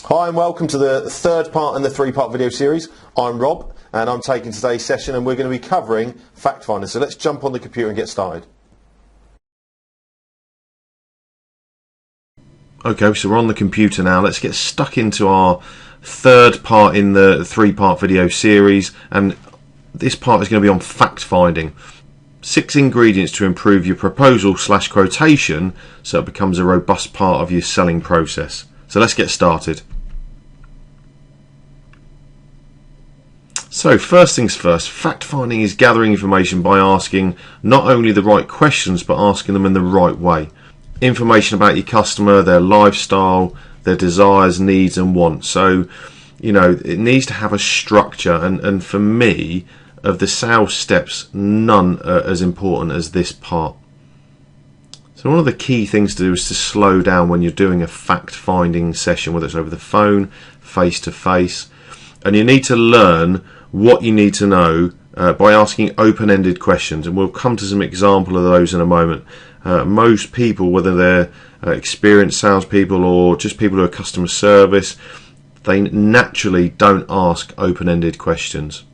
Hi and welcome to the third part in the three-part video series. I'm Rob and I'm taking today's session and we're going to be covering fact finding. So let's jump on the computer and get started. Okay, so we're on the computer now. Let's get stuck into our third part in the three-part video series, and this part is going to be on fact finding. 6 ingredients to improve your proposal/quotation so it becomes a robust part of your selling process. So let's get started. So first things first, fact finding is gathering information by asking not only the right questions but asking them in the right way. Information about your customer, their lifestyle, their desires, needs and wants. So, you know, it needs to have a structure, and for me, of the sales steps, none are as important as this part. So one of the key things to do is to slow down when you're doing a fact finding session, whether it's over the phone, face to face, and you need to learn what you need to know by asking open-ended questions, and we'll come to some example of those in a moment. Most people, whether they're experienced salespeople or just people who are customer service, they naturally don't ask open-ended questions.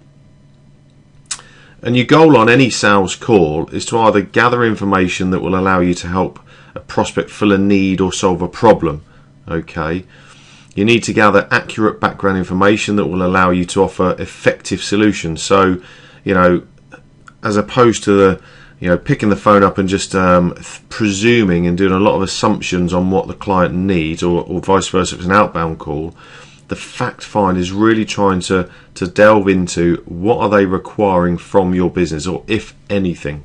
And your goal on any sales call is to either gather information that will allow you to help a prospect fill a need or solve a problem. Okay, you need to gather accurate background information that will allow you to offer effective solutions. So, you know, as opposed to the picking the phone up and just presuming and doing a lot of assumptions on what the client needs, or vice versa if it's an outbound call, the fact find is really trying to delve into what are they requiring from your business, or if anything.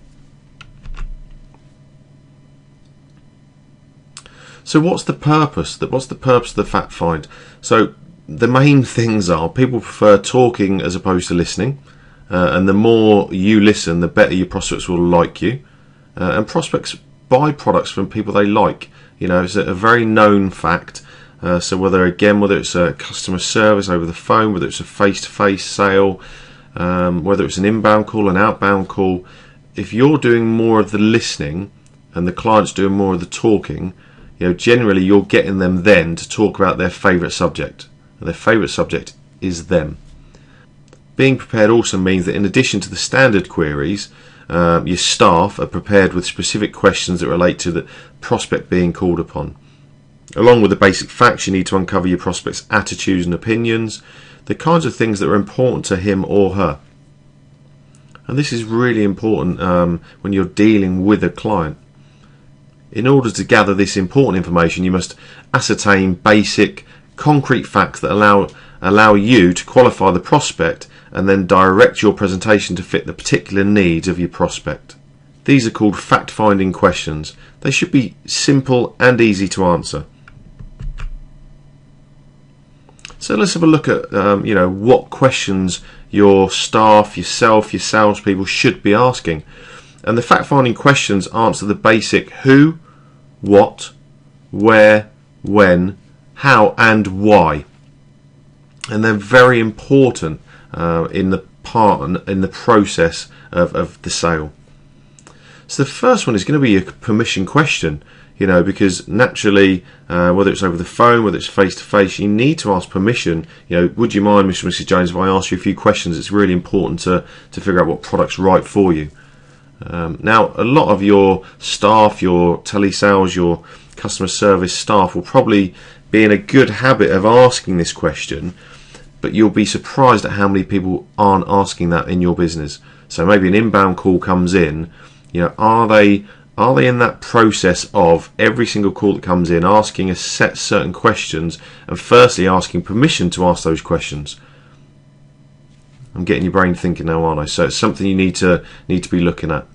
So what's the purpose? What's the purpose of the fact find? So the main things are people prefer talking as opposed to listening. And the more you listen, the better your prospects will like you. And prospects buy products from people they like. You know, it's a very known fact. So whether it's a customer service over the phone, whether it's a face-to-face sale, whether it's an inbound call, an outbound call, if you're doing more of the listening and the client's doing more of the talking, you know, generally you're getting them then to talk about their favourite subject. And their favourite subject is them. Being prepared also means that in addition to the standard queries, your staff are prepared with specific questions that relate to the prospect being called upon. Along with the basic facts, you need to uncover your prospect's attitudes and opinions, the kinds of things that are important to him or her. And this is really important when you're dealing with a client. In order to gather this important information, you must ascertain basic, concrete facts that allow you to qualify the prospect and then direct your presentation to fit the particular needs of your prospect. These are called fact-finding questions. They should be simple and easy to answer. So let's have a look at what questions your staff, yourself, your salespeople should be asking. And the fact-finding questions answer the basic who, what, where, when, how and why. And they're very important in the process of the sale. So the first one is going to be a permission question, because naturally, whether it's over the phone, whether it's face to face, you need to ask permission. Would you mind, Mr. and Mrs. Jones, if I ask you a few questions? It's really important to figure out what product's right for you. Now, a lot of your staff, your telesales, your customer service staff will probably be in a good habit of asking this question, but you'll be surprised at how many people aren't asking that in your business. So maybe an inbound call comes in, are they in that process of every single call that comes in asking a certain questions, and firstly asking permission to ask those questions? I'm getting your brain thinking now, aren't I? So it's something you need to be looking at.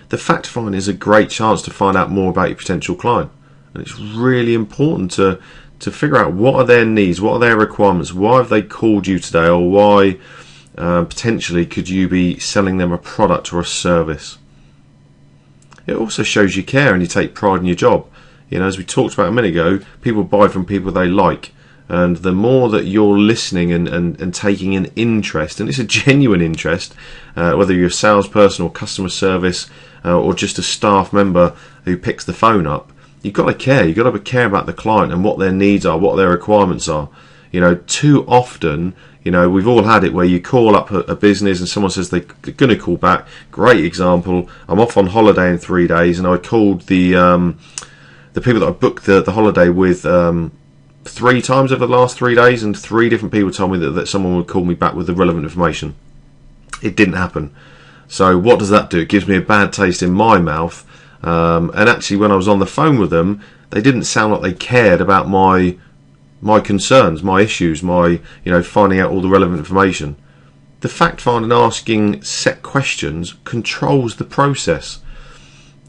The fact find is a great chance to find out more about your potential client, and it's really important to figure out what are their needs, what are their requirements, why have they called you today, or why potentially could you be selling them a product or a service. It also shows you care and you take pride in your job. As we talked about a minute ago, people buy from people they like, and the more that you're listening and taking an interest, and it's a genuine interest, whether you're a salesperson or customer service or just a staff member who picks the phone up, you've got to care. You've got to care about the client and what their needs are, what their requirements are. Too often, we've all had it where you call up a business and someone says they're going to call back. Great example. I'm off on holiday in 3 days, and I called the people that I booked the holiday with 3 times over the last 3 days, and 3 different people told me that someone would call me back with the relevant information. It didn't happen. So what does that do? It gives me a bad taste in my mouth. And actually, when I was on the phone with them, they didn't sound like they cared about my concerns, my issues, my finding out all the relevant information. The fact finding, asking set questions controls the process.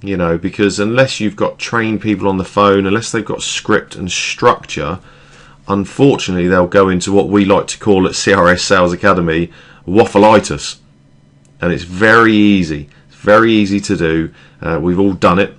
Because unless you've got trained people on the phone, unless they've got script and structure, unfortunately they'll go into what we like to call at CRS Sales Academy waffleitis. And it's very easy. It's very easy to do. We've all done it.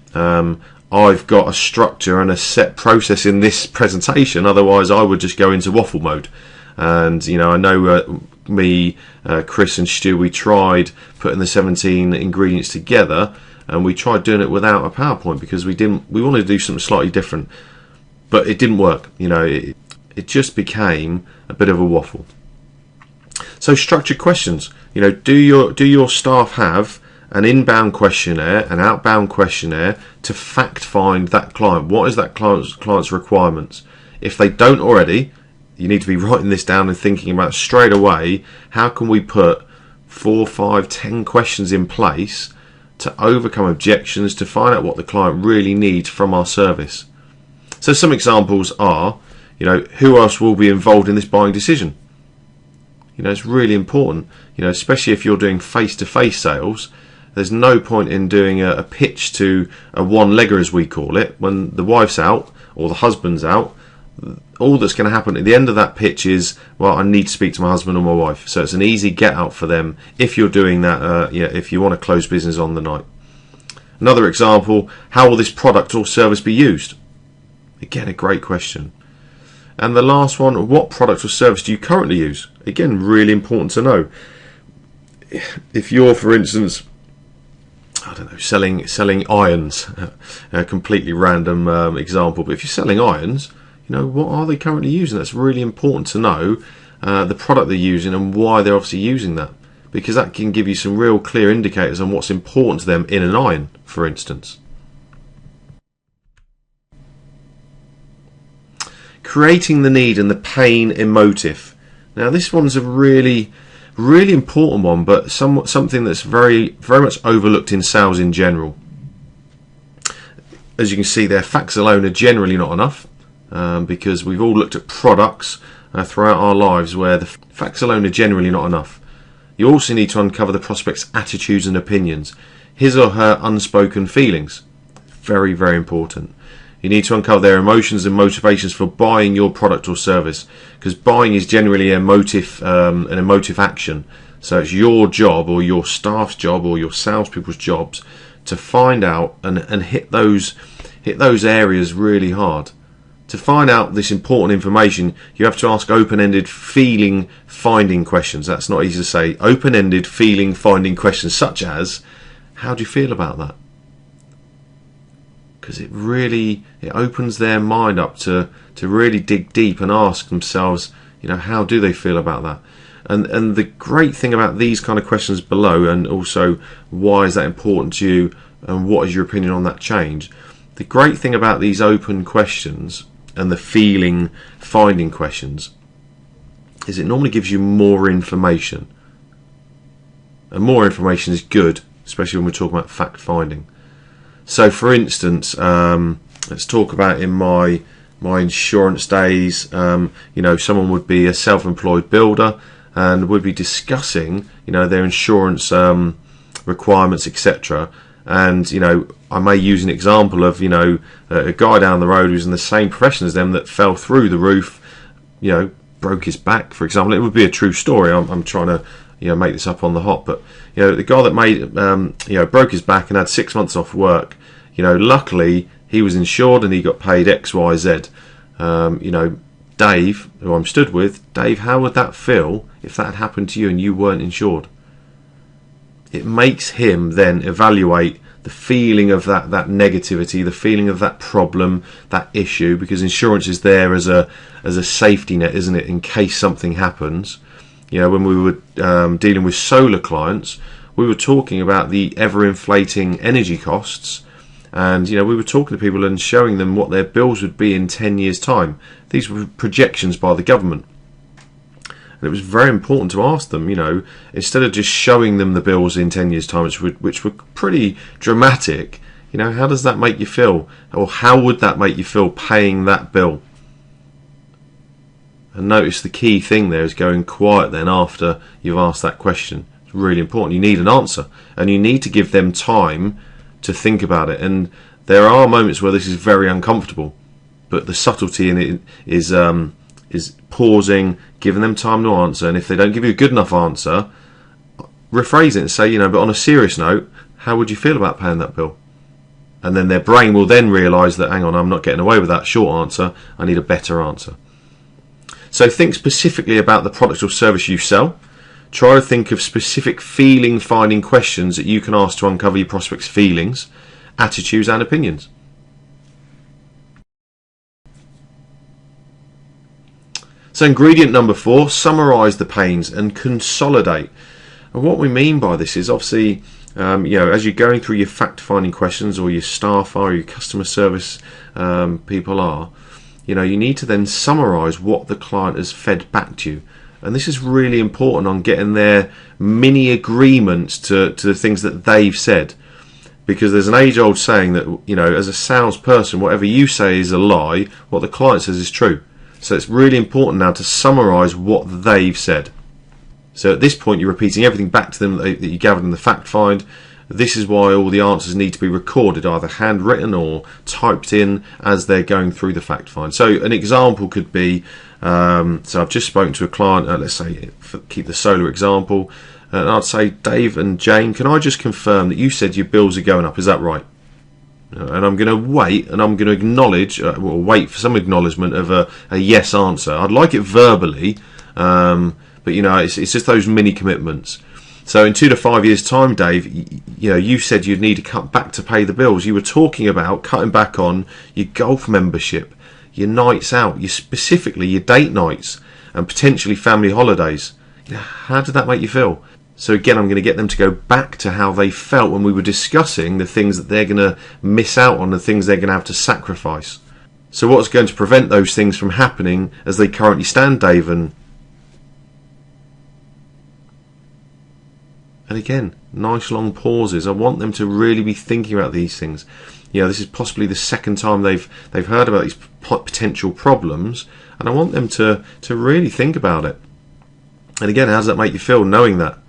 I've got a structure and a set process in this presentation, otherwise I would just go into waffle mode. And I know me, Chris and Stu, we tried putting the 17 ingredients together, and we tried doing it without a PowerPoint because we wanted to do something slightly different, but it didn't work. It just became a bit of a waffle. So structured questions. Do your staff have an inbound questionnaire, an outbound questionnaire to fact find that client? What is that client's requirements? If they don't already, you need to be writing this down and thinking about straight away, how can we put 4, 5, 10 questions in place to overcome objections, to find out what the client really needs from our service. So some examples are, who else will be involved in this buying decision? It's really important, especially if you're doing face-to-face sales. There's no point in doing a pitch to a one-legger, as we call it, when the wife's out or the husband's out. All that's going to happen at the end of that pitch is, well, I need to speak to my husband or my wife. So it's an easy get out for them if you're doing that, if you want to close business on the night. Another example, how will this product or service be used? Again, a great question. And the last one, what product or service do you currently use? Again, really important to know. If you're, for instance, selling irons, a completely random example, but if you're selling irons, what are they currently using? That's really important to know the product they're using and why they're obviously using that, because that can give you some real clear indicators on what's important to them in an iron, for instance. Creating the need and the pain-emotive. Now this one's a really important one, but something that's very, very much overlooked in sales in general. As you can see there, facts alone are generally not enough. Because we've all looked at products throughout our lives where the facts alone are generally not enough. You also need to uncover the prospect's attitudes and opinions, his or her unspoken feelings. Very, very important. You need to uncover their emotions and motivations for buying your product or service, because buying is generally an emotive action. So it's your job or your staff's job or your salespeople's jobs to find out and hit those areas really hard. To find out this important information, you have to ask open-ended feeling-finding questions. That's not easy to say. Open-ended feeling-finding questions such as, how do you feel about that? Because it opens their mind up to really dig deep and ask themselves, how do they feel about that? And the great thing about these kind of questions below, and also why is that important to you and what is your opinion on that change? The great thing about these open questions and the feeling finding questions is it normally gives you more information, and more information is good, especially when we're talking about fact finding. So for instance, let's talk about in my insurance days, someone would be a self-employed builder and would be discussing their insurance requirements, etc. And I may use an example of a guy down the road who's in the same profession as them that fell through the roof, broke his back, for example. It would be a true story. I'm trying to make this up on the hop, but the guy that broke his back and had 6 months off work, luckily he was insured and he got paid XYZ. Dave, who I'm stood with, Dave, how would that feel if that had happened to you and you weren't insured? It makes him then evaluate the feeling of that negativity, the feeling of that problem, that issue, because insurance is there as a safety net, isn't it, in case something happens. When we were dealing with solar clients, we were talking about the ever-inflating energy costs, and we were talking to people and showing them what their bills would be in 10 years' time. These were projections by the government. And it was very important to ask them, instead of just showing them the bills in 10 years' time, which were pretty dramatic, how does that make you feel? Or how would that make you feel paying that bill? And notice the key thing there is going quiet then after you've asked that question. It's really important. You need an answer, and you need to give them time to think about it. And there are moments where this is very uncomfortable, but the subtlety in it is pausing, giving them time to answer, and if they don't give you a good enough answer, rephrase it and say, but on a serious note, how would you feel about paying that bill? And then their brain will then realise that, hang on, I'm not getting away with that short answer, I need a better answer. So think specifically about the product or service you sell. Try to think of specific feeling-finding questions that you can ask to uncover your prospect's feelings, attitudes and opinions. So ingredient number 4, summarise the pains and consolidate. And what we mean by this is obviously, as you're going through your fact-finding questions, or your staff are, or your customer service people are, you need to then summarise what the client has fed back to you. And this is really important on getting their mini agreements to the things that they've said. Because there's an age-old saying that, as a salesperson, whatever you say is a lie, what the client says is true. So it's really important now to summarise what they've said. So at this point you're repeating everything back to them that you gathered in the fact find. This is why all the answers need to be recorded, either handwritten or typed in as they're going through the fact find. So an example could be, so I've just spoken to a client, let's say, keep the solar example, and I'd say, Dave and Jane, can I just confirm that you said your bills are going up, is that right? And I'm going to wait, and I'm going to acknowledge, wait for some acknowledgement of a yes answer. I'd like it verbally, but it's just those mini commitments. So in 2 to 5 years' time, Dave, you said you'd need to cut back to pay the bills. You were talking about cutting back on your golf membership, your nights out, specifically your date nights, and potentially family holidays. How did that make you feel? So again, I'm going to get them to go back to how they felt when we were discussing the things that they're going to miss out on, the things they're going to have to sacrifice. So what's going to prevent those things from happening as they currently stand, Dave? And again, nice long pauses. I want them to really be thinking about these things. This is possibly the second time they've heard about these potential problems, and I want them to really think about it. And again, how does that make you feel knowing that?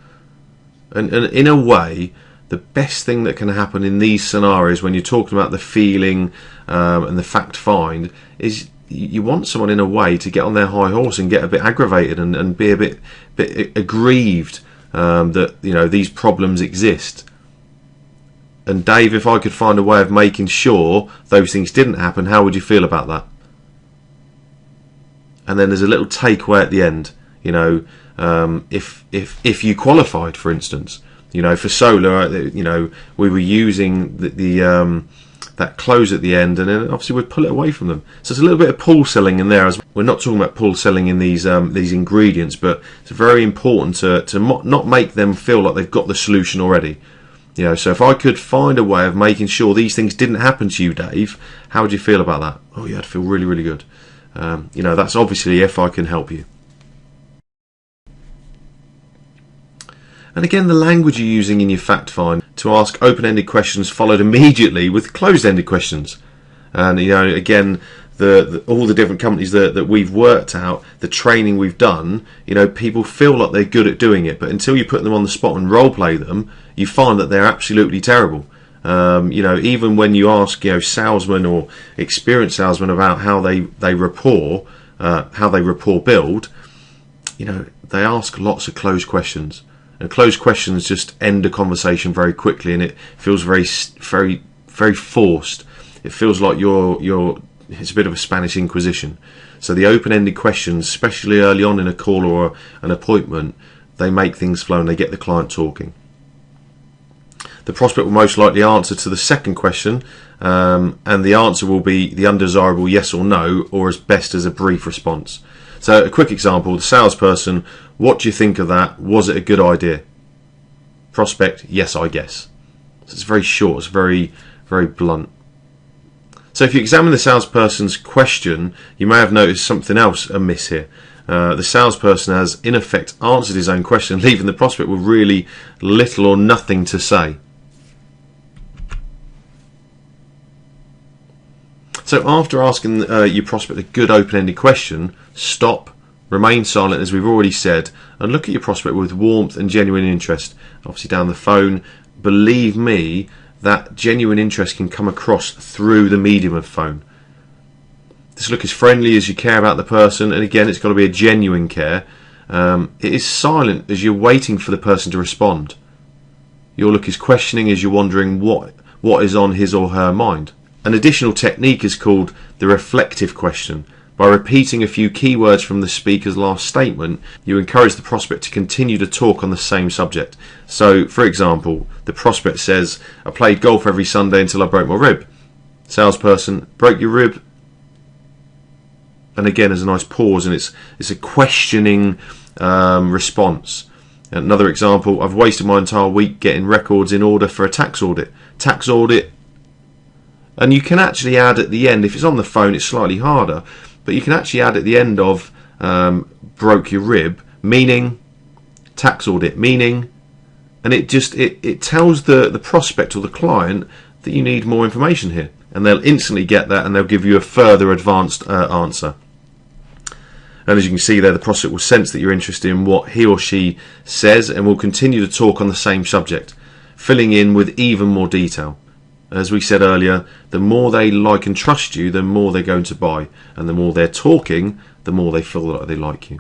And in a way, the best thing that can happen in these scenarios when you're talking about the feeling and the fact find is you want someone in a way to get on their high horse and get a bit aggravated and be a bit aggrieved that these problems exist. And Dave, if I could find a way of making sure those things didn't happen, how would you feel about that? And then there's a little takeaway at the end. If you qualified, for instance, for solar, we were using the that close at the end, and then obviously we'd pull it away from them. So it's a little bit of pull selling in there. We're not talking about pull selling in these ingredients, but it's very important to not make them feel like they've got the solution already. So if I could find a way of making sure these things didn't happen to you, Dave, how would you feel about that? Oh yeah, I'd feel really, really good. That's obviously if I can help you. And again, the language you're using in your fact find to ask open-ended questions followed immediately with closed-ended questions. And again, all the different companies that we've worked out, the training we've done, people feel like they're good at doing it, but until you put them on the spot and role play them, you find that they're absolutely terrible. Even when you ask salesmen or experienced salesmen about how they rapport build, they ask lots of closed questions. And closed questions just end a conversation very quickly, and it feels very, very, very forced. It feels like it's a bit of a Spanish Inquisition. So the open-ended questions, especially early on in a call or an appointment, they make things flow and they get the client talking. the prospect will most likely answer to the second question, and the answer will be the undesirable yes or no, or as best as a brief response. So a quick example, the salesperson, what do you think of that? Was it a good idea? Prospect, yes, I guess. So it's very short, it's very, very blunt. So if you examine the salesperson's question, you may have noticed something else amiss here. The salesperson has in effect answered his own question, leaving the prospect with really little or nothing to say. So after asking your prospect a good open-ended question, stop, remain silent as we've already said, and look at your prospect with warmth and genuine interest. Obviously down the phone, believe me, that genuine interest can come across through the medium of phone. Just look as friendly as you care about the person, and again, it's got to be a genuine care. It is silent as you're waiting for the person to respond. Your look is questioning as you're wondering what is on his or her mind. An additional technique is called the reflective question. By repeating a few keywords from the speaker's last statement, you encourage the prospect to continue to talk on the same subject. So, for example, the prospect says, I played golf every Sunday until I broke my rib. Salesperson, broke your rib? And again, there's a nice pause, and it's a questioning response. Another example, I've wasted my entire week getting records in order for a tax audit. Tax audit. And you can actually add at the end, if it's on the phone, it's slightly harder, but you can actually add at the end of broke your rib, meaning, tax audit, meaning, and it tells the prospect or the client that you need more information here, and they'll instantly get that, and they'll give you a further advanced answer. And as you can see there, the prospect will sense that you're interested in what he or she says, and will continue to talk on the same subject, filling in with even more detail. As we said earlier, the more they like and trust you, the more they're going to buy, and the more they're talking, the more they feel like they like you.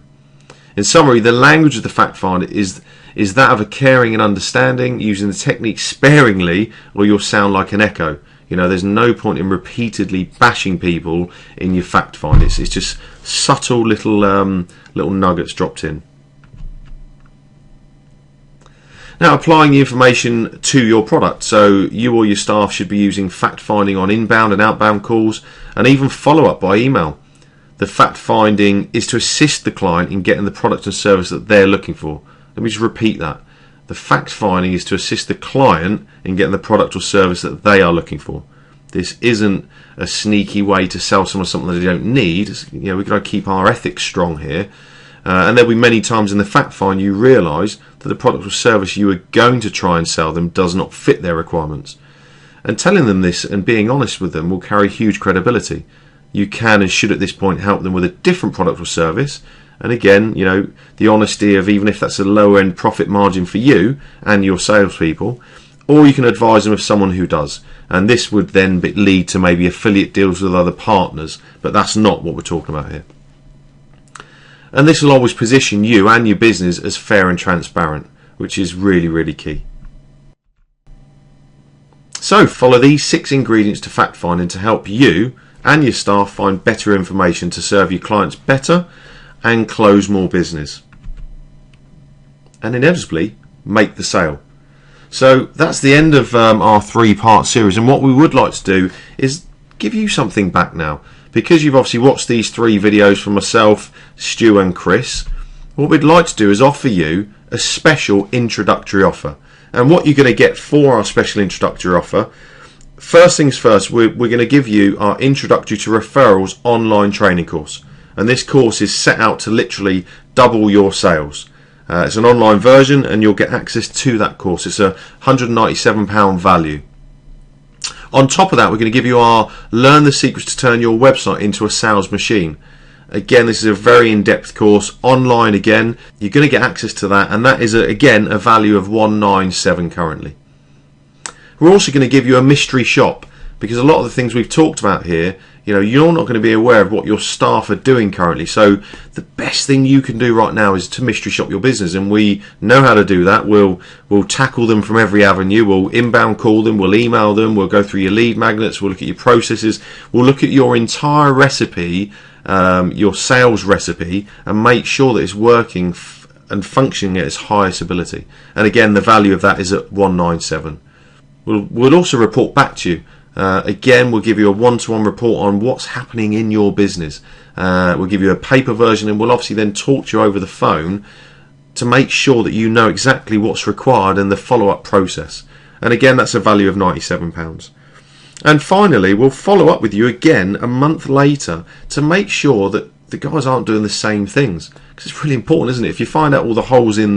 In summary, the language of the fact finder is that of a caring and understanding, using the technique sparingly, or you'll sound like an echo. You know, there's no point in repeatedly bashing people in your fact find. It's just subtle little nuggets dropped in. Now, applying the information to your product. So you or your staff should be using fact finding on inbound and outbound calls, and even follow up by email. The fact finding is to assist the client in getting the product and service that they're looking for. Let me just repeat that. The fact finding is to assist the client in getting the product or service that they are looking for. This isn't a sneaky way to sell someone something that they don't need. You know, we've got to keep our ethics strong here. And there'll be many times in the fact find you realise that the product or service you are going to try and sell them does not fit their requirements. And telling them this and being honest with them will carry huge credibility. You can and should at this point help them with a different product or service. And again, you know, the honesty of even if that's a low end profit margin for you and your salespeople, or you can advise them of someone who does. And this would then lead to maybe affiliate deals with other partners, but that's not what we're talking about here. And this will always position you and your business as fair and transparent, which is really, really key. So follow these 6 ingredients to fact finding to help you and your staff find better information to serve your clients better and close more business. And inevitably, make the sale. So that's the end of our 3-part series, and what we would like to do is give you something back now. Because you've obviously watched these 3 videos from myself, Stu and Chris, what we'd like to do is offer you a special introductory offer. And what you're going to get for our special introductory offer, first things first, we're going to give you our Introductory to Referrals online training course. And this course is set out to literally double your sales. It's an online version, and you'll get access to that course. It's a £197 value. On top of that, we're going to give you our Learn the Secrets to Turn Your Website into a Sales Machine. Again, this is a very in-depth course, online again. You're going to get access to that, and that is, again, a value of £197 currently. We're also going to give you a mystery shop, because a lot of the things we've talked about here, you know, you're not going to be aware of what your staff are doing currently. So the best thing you can do right now is to mystery shop your business, and we know how to do that. We'll tackle them from every avenue. We'll inbound call them, we'll email them, we'll go through your lead magnets, we'll look at your processes, we'll look at your entire recipe, your sales recipe, and make sure that it's working and functioning at its highest ability. And again, the value of that is at £197. We'll also report back to you. Again, we'll give you a one-to-one report on what's happening in your business. We'll give you a paper version, and we'll obviously then talk to you over the phone to make sure that you know exactly what's required and the follow-up process. And again, that's a value of £97. And finally, we'll follow up with you again a month later to make sure that the guys aren't doing the same things, because it's really important, isn't it? If you find out all the holes in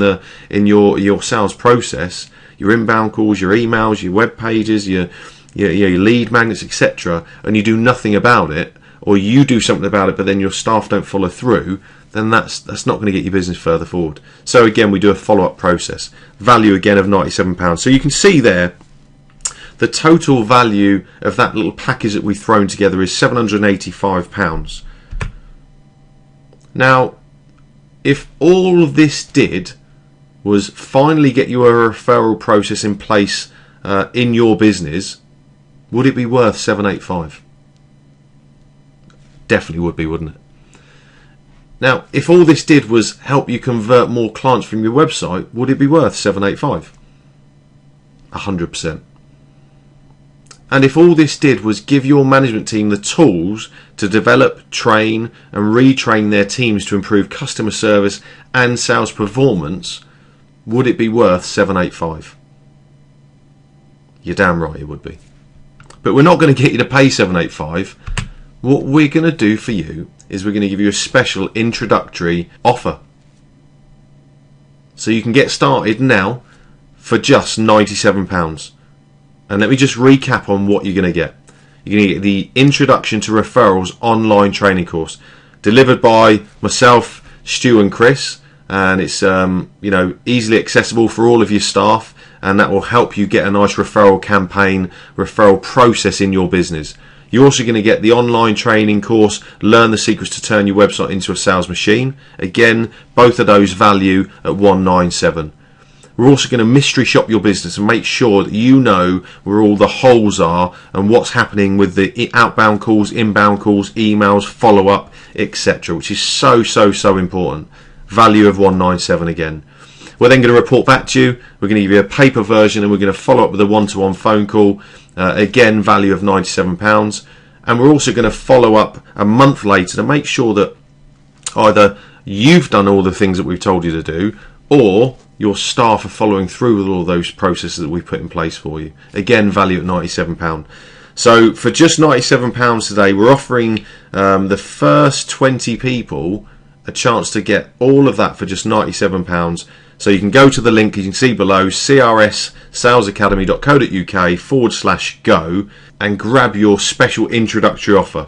your sales process, your inbound calls, your emails, your web pages, your lead magnets, etc., and you do nothing about it, or you do something about it but then your staff don't follow through, then that's not going to get your business further forward. So again, we do a follow-up process. Value again of £97. So you can see there the total value of that little package that we've thrown together is £785. Now, if all of this did was finally get you a referral process in place in your business, would it be worth £785? Definitely would be, wouldn't it? Now, if all this did was help you convert more clients from your website, would it be worth £785? 100%. And if all this did was give your management team the tools to develop, train and retrain their teams to improve customer service and sales performance, would it be worth £785? You're damn right it would be. But we're not going to get you to pay £785. What we're going to do for you is we're going to give you a special introductory offer. So you can get started now for just £97. And let me just recap on what you're going to get. You're going to get the Introduction to Referrals online training course, delivered by myself, Stu and Chris, and it's easily accessible for all of your staff, and that will help you get a nice referral campaign, referral process in your business. You're also going to get the online training course, Learn the Secrets to Turn Your Website into a Sales Machine. Again, both of those value at £197. We're also going to mystery shop your business and make sure that you know where all the holes are and what's happening with the outbound calls, inbound calls, emails, follow-up, etc., which is so important. Value of £197 again. We're then going to report back to you. We're going to give you a paper version, and we're going to follow up with a one-to-one phone call. Again, value of £97. And we're also going to follow up a month later to make sure that either you've done all the things that we've told you to do, or your staff are following through with all those processes that we've put in place for you. Again, value at £97. So for just £97 today, we're offering the first 20 people a chance to get all of that for just £97. So you can go to the link you can see below, crsalesacademy.co.uk/go, and grab your special introductory offer.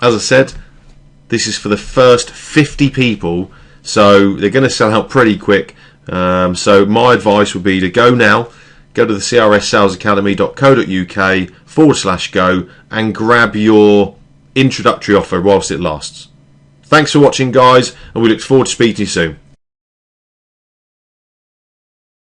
As I said, this is for the first 50 people, so they're going to sell out pretty quick. So my advice would be to go now, go to the crsalesacademy.co.uk/go and grab your introductory offer whilst it lasts. Thanks for watching, guys, and we look forward to speaking to you soon.